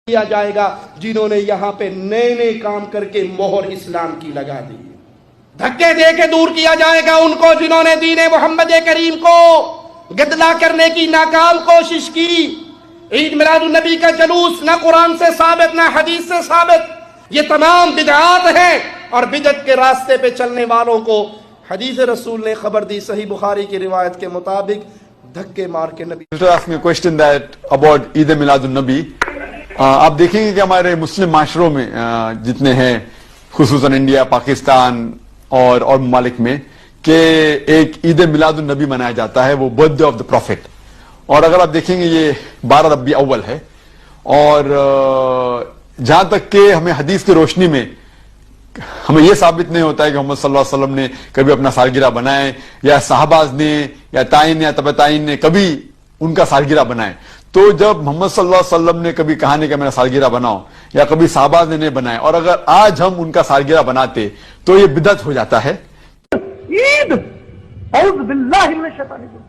کیا جائے گا جنہوں نے یہاں پہ نئے نئے کام کر کے مہر اسلام کی لگا دی. دھکے دے کے دور کیا جائے گا ان کو جنہوں نے دین محمد کریم کو گدلا کرنے کی ناکام کوشش کی. عید میلاد النبی کا جلوس نہ قرآن سے ثابت نہ حدیث سے ثابت، یہ تمام بدعات ہیں، اور بدعت کے راستے پہ چلنے والوں کو حدیث رسول نے خبر دی صحیح بخاری کی روایت کے مطابق دھکے مار کے نبی. about عید میلاد النبی، آپ دیکھیں گے کہ ہمارے مسلم معاشروں میں جتنے ہیں، خصوصاً انڈیا، پاکستان اور ممالک میں، کہ ایک عید میلاد النبی منایا جاتا ہے، وہ birthday of the prophet. اور اگر آپ دیکھیں گے یہ 12 ربیع اول ہے، اور جہاں تک کہ ہمیں حدیث کی روشنی میں ہمیں یہ ثابت نہیں ہوتا ہے کہ محمد صلی اللہ علیہ وسلم نے کبھی اپنا سالگرہ بنائے، یا صحابہ نے یا تائین یا تبع تائین نے کبھی ان کا سالگرہ بنائے. تو جب محمد صلی اللہ علیہ وسلم نے کبھی کہا نہیں کہ میرا سالگرہ بناؤ، یا کبھی صحابہ نے نہیں بنائے، اور اگر آج ہم ان کا سالگرہ بناتے تو یہ بدعت ہو جاتا ہے. عید اعوذ باللہ من الشیطان الرجیم،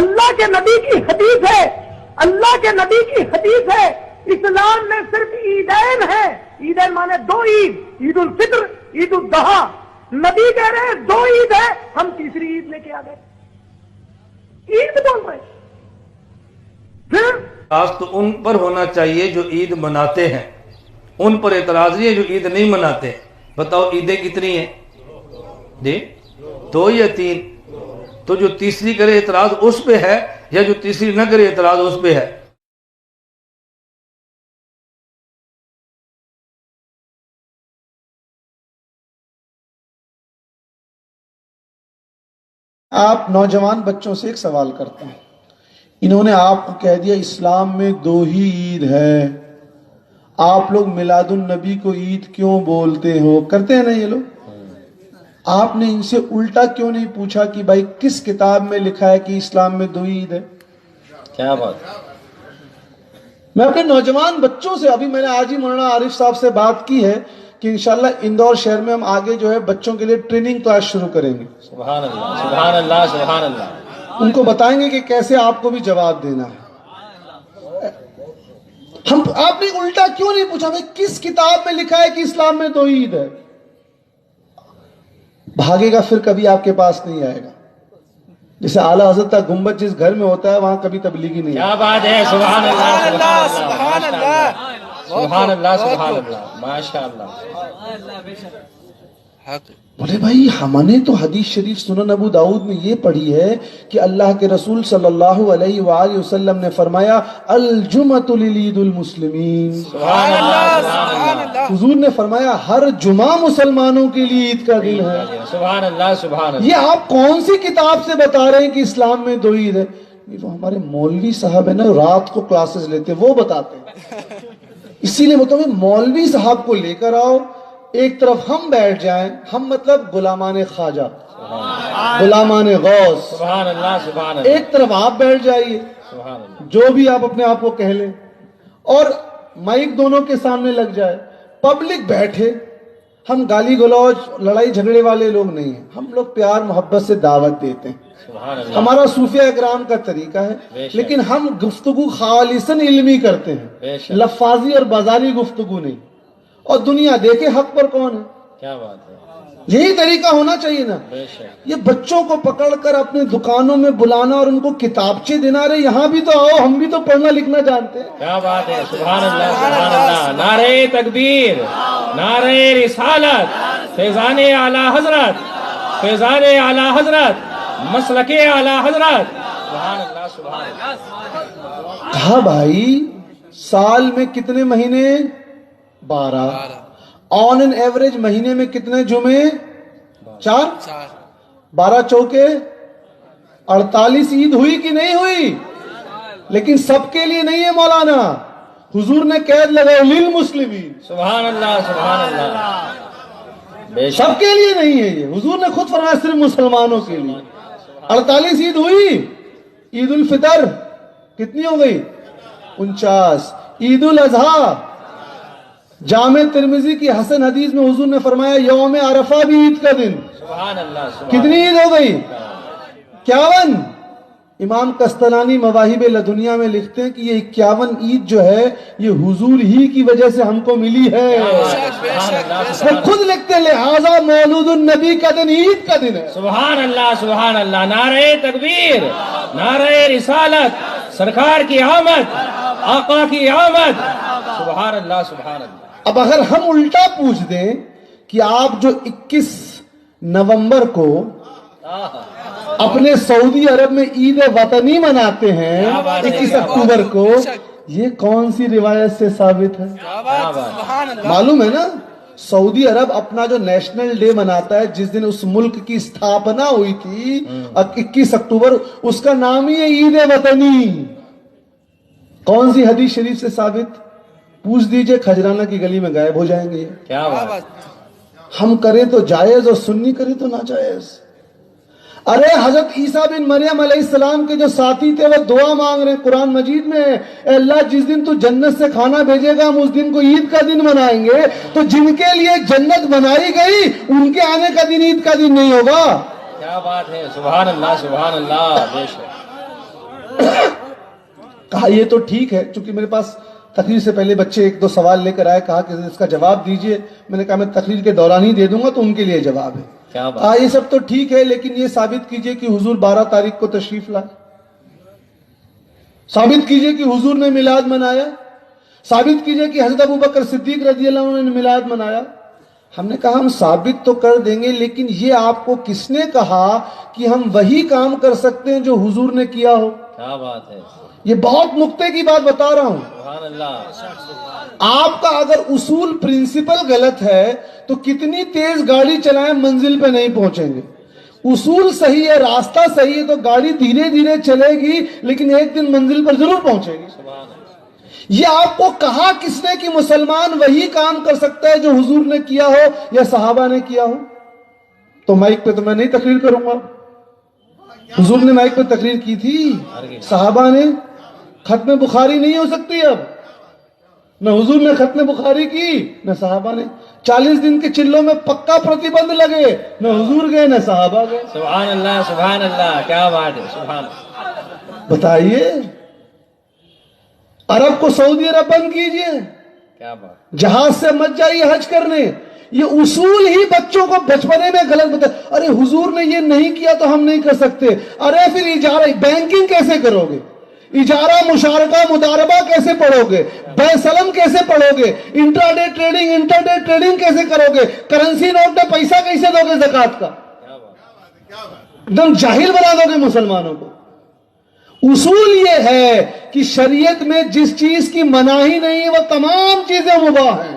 اللہ کے نبی کی حدیث ہے، اللہ کے نبی کی حدیث ہے. اسلام میں صرف عیدین ہے. عیدین مانے دو عید، عید الفطر، عید الاضحیٰ. نبی کہہ رہے ہیں دو عید ہے، ہم تیسری عید لے کے آ گئے. عید بول رہے پھر اعتراض تو ان پر ہونا چاہیے جو عید مناتے ہیں، ان پر اعتراض نہیں ہے جو عید نہیں مناتے. بتاؤ عیدیں کتنی ہیں جی؟ 2 یا 3؟ تو جو تیسری کرے اعتراض اس پہ ہے، یا جو تیسری نہ کرے اعتراض اس پہ ہے؟ آپ نوجوان بچوں سے ایک سوال کرتے ہیں، انہوں نے آپ کو کہہ دیا اسلام میں 2 ہی عید ہے، آپ لوگ میلاد النبی کو عید کیوں بولتے ہو؟ کرتے ہیں نا یہ لوگ. آپ نے ان سے الٹا کیوں نہیں پوچھا کہ بھائی کس کتاب میں لکھا ہے کہ اسلام میں 2 عید ہے؟ کیا بات. میں اپنے نوجوان بچوں سے، ابھی میں نے آج ہی مولانا عارف صاحب سے بات کی ہے کہ انشاءاللہ اندور شہر میں ہم آگے جو ہے بچوں کے لیے ٹریننگ کلاس شروع کریں گے. سبحان اللہ، سبحان اللہ، سبحان اللہ. ان کو بتائیں گے کہ کیسے آپ کو بھی جواب دینا ہے. آپ نے الٹا کیوں نہیں پوچھا بھائی کس کتاب میں لکھا ہے کہ اسلام میں 2 عید ہے؟ بھاگے گا پھر کبھی آپ کے پاس نہیں آئے گا. جیسے اعلیٰ حضرت کا گنبد جس گھر میں ہوتا ہے وہاں کبھی تبلیغی نہیں. کیا بات ہے، سبحان اللہ، سبحان اللہ، سبحان اللہ، سبحان اللہ، ماشاء اللہ. بولے بھائی ہم نے تو حدیث شریف سنن ابو داؤد میں یہ پڑھی ہے کہ اللہ کے رسول صلی اللہ علیہ وآلہ وسلم نے فرمایا الجمعۃ للعید المسلمین. سبحان اللہ، سبحان اللہ، حضور نے فرمایا ہر جمعہ مسلمانوں کے لیے عید کا دن ہے. سبحان اللہ، سبحان اللہ. یہ آپ کون سی کتاب سے بتا رہے ہیں کہ اسلام میں 2 عید ہے؟ وہ ہمارے مولوی صاحب ہیں نا، رات کو کلاسز لیتے وہ بتاتے ہیں. اسی لیے مطلب مولوی صاحب کو لے کر آؤ، ایک طرف ہم بیٹھ جائیں، ہم مطلب غلامان خواجہ، غلامان غوث، سبحان اللہ، سبحان اللہ. ایک طرف آپ بیٹھ جائیے، سبحان اللہ. جو بھی آپ اپنے آپ کو کہہ لیں، اور مائک دونوں کے سامنے لگ جائے، پبلک بیٹھے. ہم گالی گلوچ لڑائی جھگڑے والے لوگ نہیں ہیں، ہم لوگ پیار محبت سے دعوت دیتے ہیں. سبحان اللہ. ہمارا صوفیہ اکرام کا طریقہ ہے، لیکن ہم گفتگو خالصاً علمی کرتے ہیں، لفاظی اور بازاری گفتگو نہیں. اور دنیا دیکھے حق پر کون ہے. کیا بات ہے. یہی طریقہ ہونا چاہیے نا. یہ بچوں کو پکڑ کر اپنے دکانوں میں بلانا اور ان کو کتابچے دینا، رہے یہاں بھی تو آؤ، ہم بھی تو پڑھنا لکھنا جانتے ہیں. کیا بات ہے، سبحان اللہ، سبحان اللہ. نعرہ تکبیر، نعرہ رسالت، فیضان اعلی حضرت، فیضان اعلی حضرت، مسلک اعلی حضرت. سبحان اللہ، سبحان اللہ. کہا بھائی سال میں کتنے مہینے؟ 12. آن این ایوریج مہینے میں کتنے جمعے؟ 4. 12 چوکے 48 عید ہوئی کہ نہیں ہوئی؟ لیکن سب کے لیے نہیں ہے مولانا. حضور نے قید لگائی للمسلمین. سبحان اللہ، سبحان اللہ. سب کے لیے نہیں ہے، یہ حضور نے خود فرمایا صرف مسلمانوں کے لیے. 48 عید ہوئی. عید الفطر کتنی ہو گئی؟ 49. عید الاضحیٰ، جامع ترمذی کی حسن حدیث میں حضور نے فرمایا یوم عرفہ بھی عید کا دن. سبحان اللہ. کتنی عید ہو گئی؟ 51. امام قسطلانی مواہب لدنیا میں لکھتے ہیں کہ یہ 51 عید جو ہے یہ حضور ہی کی وجہ سے ہم کو ملی ہے. وہ خود لکھتے ہیں لہذا مولود النبی کا دن عید کا دن ہے. سبحان اللہ سبحان اللہ. نعرہ تکبیر، نعرہ رسالت، سرکار کی آمد، آقا کی آمد. سبحان اللہ سبحان اللہ. اب اگر ہم الٹا پوچھ دیں کہ آپ جو 21 نومبر کو اپنے سعودی عرب میں عید وطنی مناتے ہیں 21 اکتوبر کو، یہ کون سی روایت سے ثابت ہے؟ معلوم ہے نا، سعودی عرب اپنا جو نیشنل ڈے مناتا ہے جس دن اس ملک کی استھاپنا ہوئی تھی 21 اکتوبر، اس کا نام ہی ہے عید وطنی. کون سی حدیث شریف سے ثابت؟ پوچھ دیجئے، کھجرانہ کی گلی میں غائب ہو جائیں گے. کیا بات. ہم کریں تو جائز اور سنی کریں تو ناجائز. ارے حضرت عیسیٰ بن مریم علیہ السلام کے جو ساتھی تھے وہ دعا مانگ رہے ہیں قرآن مجید میں، اے اللہ جس دن تو جنت سے کھانا بھیجے گا ہم اس دن کو عید کا دن منائیں گے. تو جن کے لیے جنت بنائی گئی ان کے آنے کا دن عید کا دن نہیں ہوگا. کیا بات ہے. سبحان اللہ سبحان اللہ. بے شک. کہا یہ تو ٹھیک ہے، چونکہ میرے پاس تقریر سے پہلے بچے 1-2 سوال لے کر آئے، کہا کہ اس کا جواب دیجئے. میں نے کہا میں تقریر کے دوران ہی دے دوں گا تو ان کے لیے جواب ہے. کہا یہ سب تو ٹھیک ہے لیکن یہ ثابت کیجئے کہ حضور 12 تاریخ کو تشریف لائے. ثابت کیجئے کہ حضور نے میلاد منایا. ثابت کیجئے کہ حضرت ابوبکر صدیق رضی اللہ عنہ نے میلاد منایا. ہم نے کہا ہم ثابت تو کر دیں گے لیکن یہ آپ کو کس نے کہا کہ ہم وہی کام کر سکتے ہیں جو حضور نے کیا ہو؟ کیا بات ہے. یہ بہت نقطے کی بات بتا رہا ہوں. سبحان اللہ. آپ کا اگر اصول پرنسپل غلط ہے تو کتنی تیز گاڑی چلائیں منزل پہ نہیں پہنچیں گے. اصول صحیح ہے، راستہ صحیح ہے تو گاڑی دھیرے دھیرے چلے گی لیکن ایک دن منزل پر ضرور پہنچے گی. یہ آپ کو کہا کس نے کہ مسلمان وہی کام کر سکتا ہے جو حضور نے کیا ہو یا صحابہ نے کیا ہو؟ تو مائک پہ تو میں نہیں تقریر کروں گا. حضور نے مائک پہ تقریر کی تھی، صحابہ نے. ختم بخاری نہیں ہو سکتی اب. نہ حضور نے ختم بخاری کی نہ صحابہ نے. 40 دن کے چلوں میں پکا پرتیبند لگے، نہ حضور گئے نہ صحابہ گئے. سبحان اللہ سبحان اللہ. کیا بات ہے. سبحان اللہ. بتائیے، عرب کو سعودی عرب بند کیجئے، کیا بات. جہاز سے مت جائیے حج کرنے. یہ اصول ہی بچوں کو بچپنے میں غلط بتا. ارے حضور نے یہ نہیں کیا تو ہم نہیں کر سکتے. ارے پھر اجارہ بینکنگ کیسے کرو گے؟ اجارہ مشارکہ مداربہ کیسے پڑھو گے؟ بے سلم کیسے پڑھو گے؟ انٹرڈے ٹریڈنگ کیسے کرو گے؟ کرنسی نوٹ میں پیسہ کیسے دو گے زکوٰۃ کا؟ ایک دم جاہل بنا دو گے مسلمانوں کو. اصول یہ ہے کہ شریعت میں جس چیز کی مناہی نہیں ہے وہ تمام چیزیں مباح ہیں.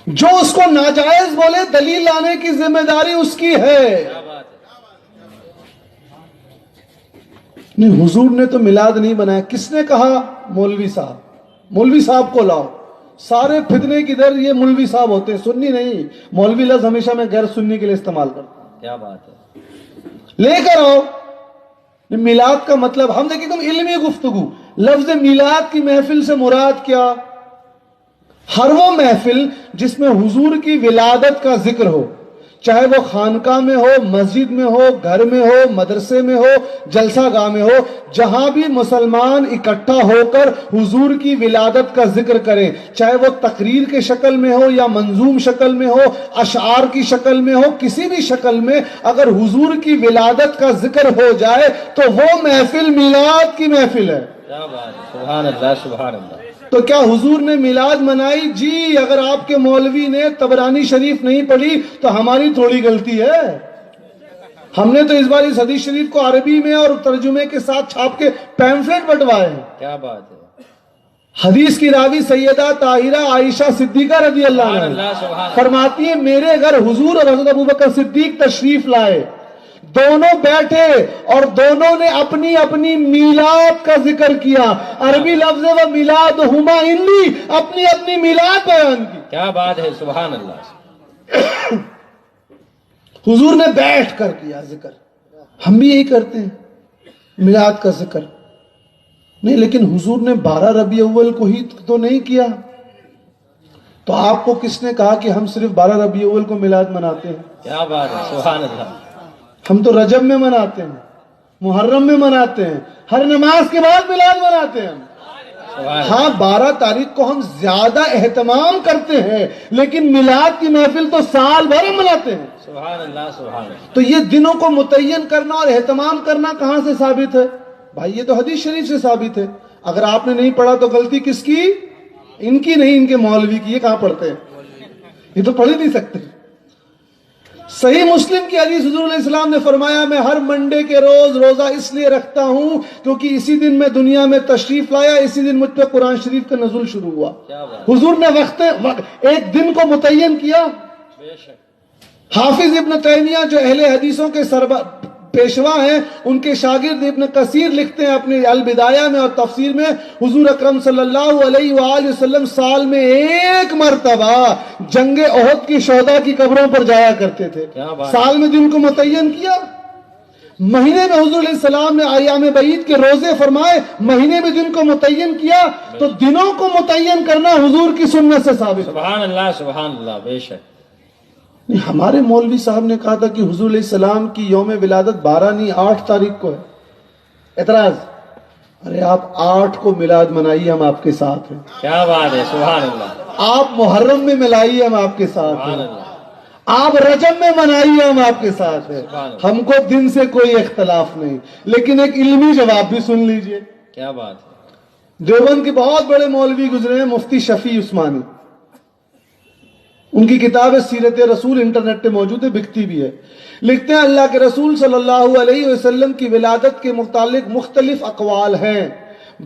جو اس کو ناجائز بولے دلیل لانے کی ذمہ داری اس کی ہے. نہیں، حضور نے تو میلاد نہیں بنایا. کس نے کہا؟ مولوی صاحب. مولوی صاحب کو لاؤ. سارے فتنے کی در یہ مولوی صاحب ہوتے ہیں، سنی نہیں. مولوی لفظ ہمیشہ میں غیر سنی کے لیے استعمال کرتا ہوں. کیا بات ہے. لے کر آؤ. میلاد کا مطلب ہم دیکھیں تم علمی گفتگو. لفظ میلاد کی محفل سے مراد کیا؟ ہر وہ محفل جس میں حضور کی ولادت کا ذکر ہو، چاہے وہ خانقاہ میں ہو، مسجد میں ہو، گھر میں ہو، مدرسے میں ہو، جلسہ گاہ میں ہو، جہاں بھی مسلمان اکٹھا ہو کر حضور کی ولادت کا ذکر کریں، چاہے وہ تقریر کے شکل میں ہو یا منظوم شکل میں ہو، اشعار کی شکل میں ہو، کسی بھی شکل میں اگر حضور کی ولادت کا ذکر ہو جائے تو وہ محفل میلاد کی محفل ہے. کیا بات ہے. سبحان اللہ سبحان اللہ. تو کیا حضور نے میلاد منائی؟ جی. اگر آپ کے مولوی نے طبرانی شریف نہیں پڑھی تو ہماری تھوڑی غلطی ہے. ہم نے تو اس بار اس حدیث شریف کو عربی میں اور ترجمے کے ساتھ چھاپ کے پیمفلیٹ بٹوائے ہیں. کیا بات ہے. حدیث کی راوی سیدہ طاہرہ عائشہ صدیقہ رضی اللہ عنہا فرماتی ہیں میرے گھر حضور اور حضرت ابوبکر صدیق تشریف لائے. دونوں بیٹھے اور دونوں نے اپنی اپنی میلاد کا ذکر کیا. عربی لفظ و میلادہما ہندی، اپنی اپنی میلاد بیان کی. کیا بات ہے. سبحان اللہ. حضور نے بیٹھ کر کیا ذکر. ہم بھی یہی کرتے ہیں میلاد کا ذکر نہیں، لیکن حضور نے 12 ربیع اول کو ہی تو نہیں کیا. تو آپ کو کس نے کہا کہ ہم صرف 12 ربیع اول کو میلاد مناتے ہیں؟ کیا بات ہے. سبحان اللہ. ہم تو رجب میں مناتے ہیں. محرم میں مناتے ہیں, ہر نماز کے بعد میلاد مناتے ہیں ہم. ہاں 12 تاریخ کو ہم زیادہ اہتمام کرتے ہیں, لیکن میلاد کی محفل تو سال بھر ہم مناتے ہیں. سبحان اللہ سبحان اللہ. تو یہ دنوں کو متعین کرنا اور اہتمام کرنا کہاں سے ثابت ہے بھائی؟ یہ تو حدیث شریف سے ثابت ہے. اگر آپ نے نہیں پڑھا تو غلطی کس کی؟ ان کی نہیں, ان کے مولوی کی. یہ کہاں پڑھتے ہیں؟ یہ تو پڑھ ہی نہیں سکتے. صحیح مسلم کی حدیث حضور علیہ السلام نے فرمایا میں ہر منڈے کے روز روزہ اس لیے رکھتا ہوں کیونکہ اسی دن میں دنیا میں تشریف لایا, اسی دن مجھ پہ قرآن شریف کا نزول شروع ہوا. حضور نے ایک دن کو متعین کیا. حافظ ابن تیمیہ جو اہل حدیثوں کے پیشوا ہیں, ان کے شاگرد ابن کثیر لکھتے ہیں اپنے البدایہ میں اور تفسیر میں, حضور اکرم صلی اللہ علیہ وآلہ وسلم سال میں ایک مرتبہ جنگ احد کی شہداء کی قبروں پر جایا کرتے تھے. سال میں دن کو متعین کیا. مہینے میں حضور علیہ السلام نے ایام بعید کے روزے فرمائے, مہینے میں دن کو متعین کیا. تو دنوں کو متعین کرنا حضور کی سنت سے ثابت. سبحان اللہ سبحان اللہ. بے شک ہمارے مولوی صاحب نے کہا تھا کہ حضور علیہ السلام کی یوم ولادت 12 نہیں 8 تاریخ کو ہے. اعتراض, ارے آپ 8 کو میلاد منائیے, ہم آپ کے ساتھ ہیں. کیا بات ہے. سبحان اللہ. آپ محرم میں ملائیے, ہم آپ کے ساتھ ہیں. آپ رجب میں منائیے, ہم آپ کے ساتھ ہیں. ہم کو دن سے کوئی اختلاف نہیں, لیکن ایک علمی جواب بھی سن لیجئے. کیا بات ہے. دیوبند کے بہت بڑے مولوی گزرے ہیں, مفتی شفیع عثمانی. ان کی کتاب سیرت رسول انٹرنیٹ پہ موجود ہے, بکتی بھی ہے. لکھتے ہیں اللہ کے رسول صلی اللہ علیہ وسلم کی ولادت کے متعلق مختلف اقوال ہیں.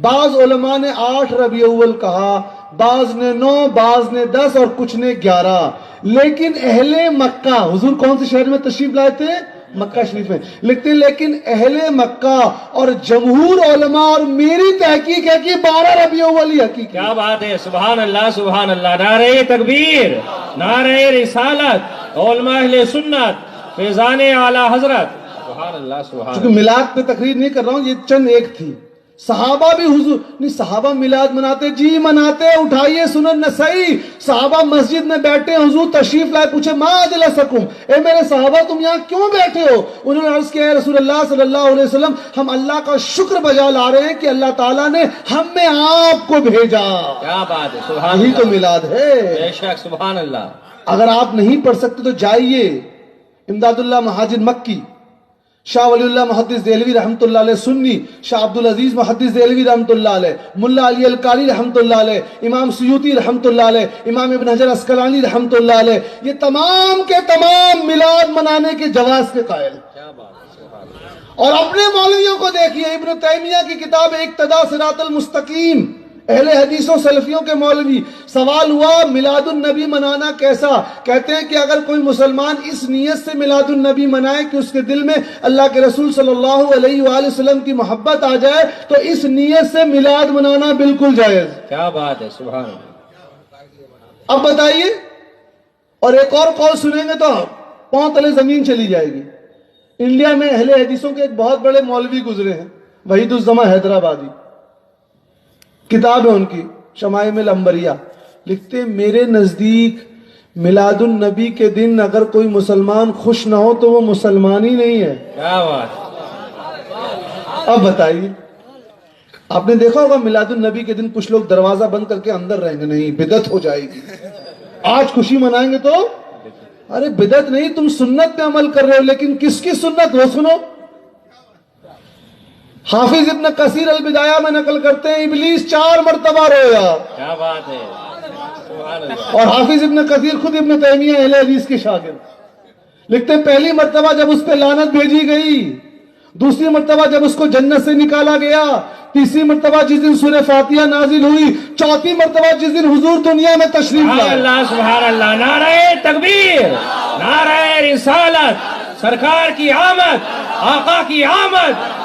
بعض علماء نے 8 ربیع اول کہا, بعض نے 9, بعض نے 10 اور کچھ نے 11. لیکن اہل مکہ, حضور کون سے شہر میں تشریف لائے تھے؟ مکہ شریف میں. لکھتے ہیں لیکن اہل مکہ اور جمہور علماء اور میری تحقیق ہے کہ 12 ربیع اول ہی حقیقی. کیا بات ہے. سبحان اللہ سبحان اللہ. نعرہ تکبیر, نعرہ رسالت, علماء اہل سنت, فیضان اعلی حضرت. سبحان اللہ سبحان اللہ. کیونکہ میلاد پہ تقریر نہیں کر رہا ہوں, یہ چند ایک تھی. صحابہ بھی حضور نہیں, صحابہ میلاد مناتے, جی مناتے, اٹھائیے سنن نسائی. صحابہ مسجد میں بیٹھے, حضور تشریف لائے, پوچھے ما اجلسکم, اے میرے صحابہ تم یہاں کیوں بیٹھے ہو؟ انہوں نے عرض کیا, اے رسول اللہ صلی اللہ علیہ وسلم ہم اللہ کا شکر بجا لا رہے ہیں کہ اللہ تعالیٰ نے ہم میں آپ کو بھیجا. کیا بات ہے. سبحان یہی اللہ. تو میلاد ہے. بے شک. سبحان اللہ. اگر آپ نہیں پڑھ سکتے تو جائیے, امداد اللہ مہاجر مکی, شاہ ولی اللہ محدث دہلوی رحمت اللہ علیہ سنی, شاہ عبدالعزیز محدث دہلوی رحمت اللہ علیہ, ملا علی القاری رحمت اللہ علیہ, امام سیوطی رحمت اللہ علیہ, امام ابن حجر اسقلانی رحمت اللہ علیہ, یہ تمام کے تمام میلاد منانے کے جواز کے قائل. اور اپنے مولویوں کو دیکھیے, ابن تیمیہ کی کتاب اقتداء صراط المستقیم, اہل حدیثوں سلفیوں کے مولوی. سوال ہوا میلاد النبی منانا کیسا؟ کہتے ہیں کہ اگر کوئی مسلمان اس نیت سے میلاد النبی منائے کہ اس کے دل میں اللہ کے رسول صلی اللہ علیہ وآلہ وسلم کی محبت آ جائے تو اس نیت سے میلاد منانا بالکل جائز. کیا بات ہے. سبحان اللہ. اب بتائیے, اور ایک اور قول سنیں گے تو پاؤں تلے زمین چلی جائے گی. انڈیا میں اہل حدیثوں کے ایک بہت بڑے مولوی گزرے ہیں, وحید الزماں حیدرآبادی. کتاب ہے ان کی شمائم الانبریاء. لکھتے ہیں میرے نزدیک میلاد النبی کے دن اگر کوئی مسلمان خوش نہ ہو تو وہ مسلمان ہی نہیں ہے. کیا بات. اب بتائیے, آپ نے دیکھا ہوگا میلاد النبی کے دن کچھ لوگ دروازہ بند کر کے اندر رہیں گے, نہیں بدعت ہو جائے گی. آج خوشی منائیں گے تو ارے بدعت نہیں, تم سنت پہ عمل کر رہے ہو, لیکن کس کی سنت وہ سنو. حافظ ابن کثیر البدایہ میں نقل کرتے ہیں ابلیس 4 مرتبہ رویا. کیا بات ہے. سبحان اللہ. اور حافظ ابن کثیر خود ابن تیمیہ اہل حدیث کے شاگرد. لکھتے ہیں پہلی مرتبہ جب اس پہ لعنت بھیجی گئی, دوسری مرتبہ جب اس کو جنت سے نکالا گیا, تیسری مرتبہ جس دن سورہ فاتحہ نازل ہوئی, چوتھی مرتبہ جس دن حضور دنیا میں تشریف لائے. سبحان اللہ سبحان اللہ. نعرہ تکبیر, نعرہ رسالت, سرکار کی آمد, آقا کی آمد,